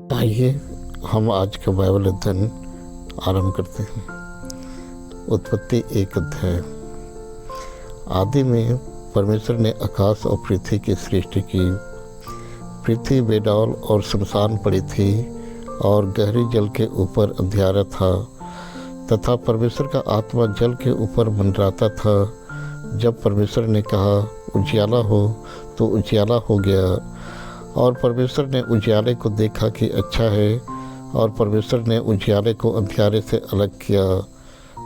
आइए हम आज का बाइबल अध्ययन आरंभ करते हैं। उत्पत्ति 1 अध्याय। आदि में परमेश्वर ने आकाश और पृथ्वी की सृष्टि की। पृथ्वी बेडौल और सुनसान पड़ी थी और गहरी जल के ऊपर अंधियारा था, तथा परमेश्वर का आत्मा जल के ऊपर मंडराता था। जब परमेश्वर ने कहा उजियाला हो, तो उजियाला हो गया। और परमेश्वर ने उजियाले को देखा कि अच्छा है, और परमेश्वर ने उजियाले को अंधियारे से अलग किया।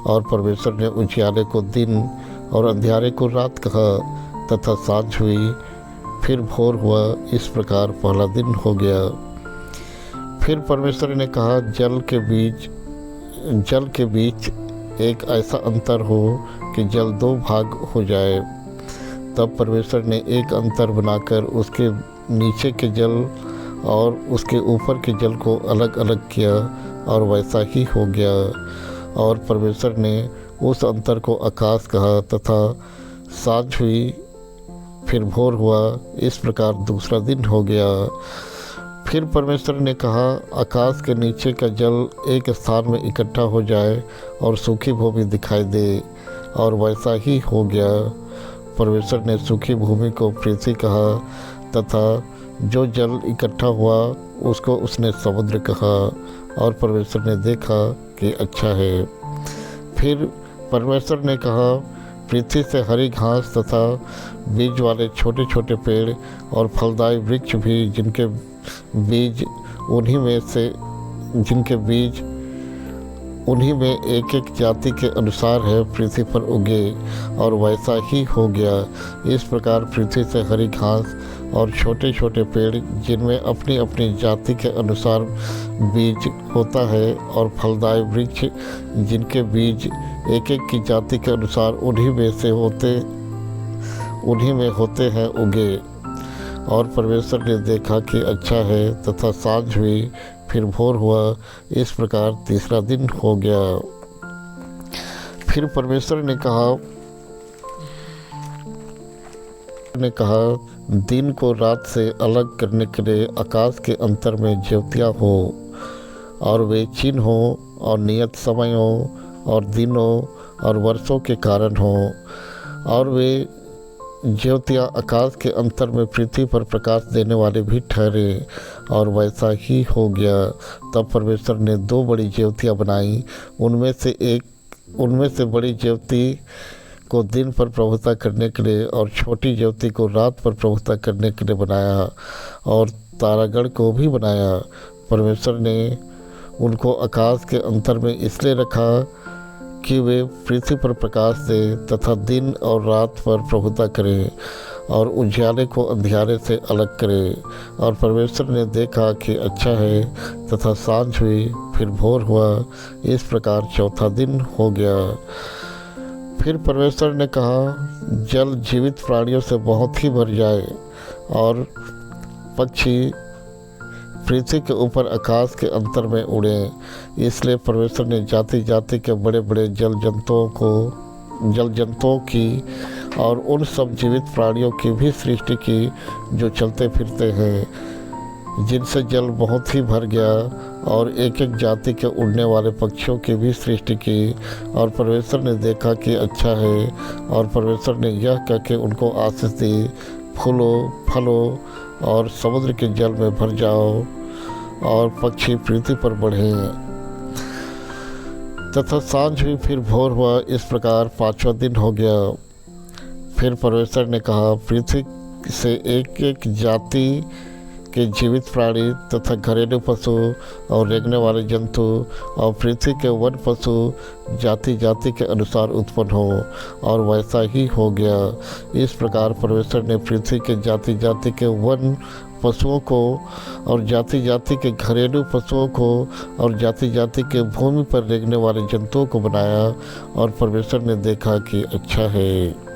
और परमेश्वर ने उजियाले को दिन और अंधियारे को रात कहा, तथा सांझ हुई, फिर भोर हुआ। इस प्रकार पहला दिन हो गया। फिर परमेश्वर ने कहा जल के बीच एक ऐसा अंतर हो कि जल 2 भाग हो जाए। तब परमेश्वर ने एक अंतर बनाकर उसके नीचे के जल और उसके ऊपर के जल को अलग अलग किया, और वैसा ही हो गया। और परमेश्वर ने उस अंतर को आकाश कहा, तथा सांझ हुई, फिर भोर हुआ। इस प्रकार दूसरा दिन हो गया। फिर परमेश्वर ने कहा आकाश के नीचे का जल एक स्थान में इकट्ठा हो जाए और सूखी भूमि दिखाई दे, और वैसा ही हो गया। परमेश्वर ने सूखी भूमि को पृथ्वी कहा, तथा जो जल इकट्ठा हुआ उसको उसने समुद्र कहा। और परमेश्वर ने देखा कि अच्छा है। फिर परमेश्वर ने कहा पृथ्वी से हरी घास तथा बीज वाले छोटे छोटे पेड़ और फलदायी वृक्ष भी, जिनके बीज उन्हीं में एक एक जाति के अनुसार है, पृथ्वी पर उगे। और वैसा ही हो गया। इस प्रकार पृथ्वी से हरी घास और छोटे छोटे पेड़, जिनमें अपनी अपनी जाति के अनुसार बीज होता है, और फलदायी वृक्ष, जिनके बीज एक एक की जाति के अनुसार उन्हीं में होते हैं, उगे। और परमेश्वर ने देखा कि अच्छा है, तथा सांझ हुई, फिर भोर हुआ। इस प्रकार तीसरा दिन हो गया। फिर परमेश्वर ने कहा दिन को रात से अलग करने के लिए आकाश के अंतर में ज्योतियाँ हो, और वे चिन्ह हों और नियत समयों और दिनों और वर्षों के कारण हों। और वे ज्योतियाँ आकाश के अंतर में पृथ्वी पर प्रकाश देने वाले भी ठहरे, और वैसा ही हो गया। तब परमेश्वर ने 2 बड़ी ज्योतियाँ बनाई। उनमें से बड़ी ज्योति को दिन पर प्रभुता करने के लिए, और छोटी ज्योति को रात पर प्रभुता करने के लिए बनाया, और तारागण को भी बनाया। परमेश्वर ने उनको आकाश के अंतर में इसलिए रखा कि वे पृथ्वी पर प्रकाश दे, तथा दिन और रात पर प्रभुता करें, और उजियाले को अंधियारे से अलग करे। और परमेश्वर ने देखा कि अच्छा है, तथा सांझ हुई, फिर भोर हुआ। इस प्रकार चौथा दिन हो गया। फिर परमेश्वर ने कहा जल जीवित प्राणियों से बहुत ही भर जाए, और पक्षी पृथ्वी के ऊपर आकाश के अंतर में उड़े। इसलिए परमेश्वर ने जाति जाति के बड़े बड़े जल जंतुओं की और उन सब जीवित प्राणियों की भी सृष्टि की, जो चलते फिरते हैं, जिनसे जल बहुत ही भर गया। और एक एक जाति के उड़ने वाले पक्षियों की भी सृष्टि की। और परमेश्वर ने देखा कि अच्छा है। और परमेश्वर ने यह कह के उनको आशीष दी, फूलो फलो और समुद्र के जल में भर जाओ, और पक्षी पृथ्वी पर बढ़े। तथा सांझ हुई, फिर भोर हुआ। इस प्रकार 5वां दिन हो गया। फिर परमेश्वर ने कहा पृथ्वी से एक एक जाति के जीवित प्राणी तथा घरेलू पशु और रेंगने वाले जंतु और पृथ्वी के वन पशु जाति जाति के अनुसार उत्पन्न हो, और वैसा ही हो गया। इस प्रकार परमेश्वर ने पृथ्वी के जाति जाति के वन पशुओं को, और जाति जाति के घरेलू पशुओं को, और जाति जाति के भूमि पर रेंगने वाले जंतुओं को बनाया। और परमेश्वर ने देखा कि अच्छा है।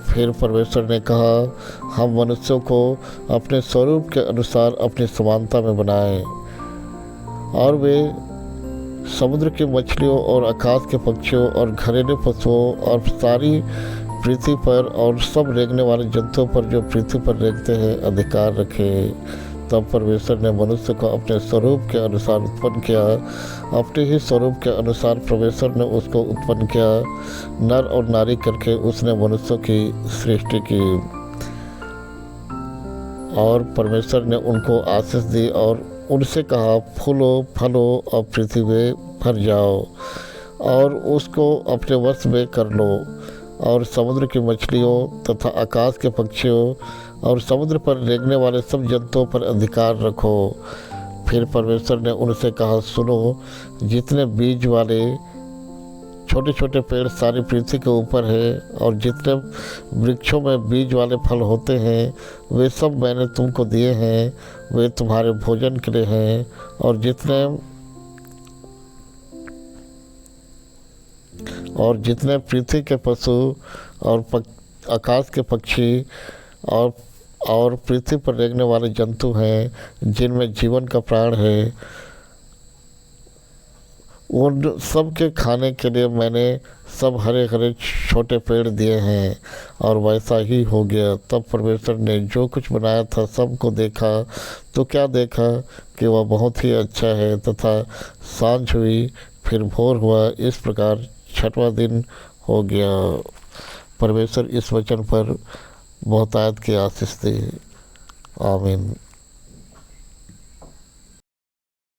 फिर परमेश्वर ने कहा हम मनुष्यों को अपने स्वरूप के अनुसार अपनी समानता में बनाएं, और वे समुद्र की मछलियों और आकाश के पक्षियों और घरेलू पशुओं और सारी पृथ्वी पर और सब रेंगने वाले जंतुओं पर जो पृथ्वी पर रेंगते हैं अधिकार रखे। तब परमेश्वर ने मनुष्य को अपने स्वरूप के अनुसार उत्पन्न किया, अपने ही स्वरूप के अनुसार परमेश्वर ने उसको उत्पन्न किया, नर और नारी करके उसने मनुष्यों की सृष्टि की। और परमेश्वर ने उनको आशीष दी और उनसे कहा, फूलो फलो और पृथ्वी में भर जाओ और उसको अपने वश में कर लो, और समुद्र की मछलियों तथा आकाश के पक्षियों और समुद्र पर रेंगने वाले सब जंतुओं पर अधिकार रखो। फिर परमेश्वर ने उनसे कहा, सुनो, जितने बीज वाले छोटे छोटे पेड़ सारी पृथ्वी के ऊपर है और जितने वृक्षों में बीज वाले फल होते हैं वे सब मैंने तुमको दिए हैं, वे तुम्हारे भोजन के लिए हैं। और जितने पृथ्वी के पशु और आकाश के पक्षी और पृथ्वी पर रेंगने वाले जंतु हैं, जिनमें जीवन का प्राण है, उन सब के खाने के लिए मैंने सब हरे हरे छोटे पेड़ दिए हैं। और वैसा ही हो गया। तब परमेश्वर ने जो कुछ बनाया था सबको देखा, तो क्या देखा कि वह बहुत ही अच्छा है। तथा सांझ हुई, फिर भोर हुआ, इस प्रकार 6वां दिन हो गया। परमेश्वर इस वचन पर बहुतायत की आशीष दे। आमीन।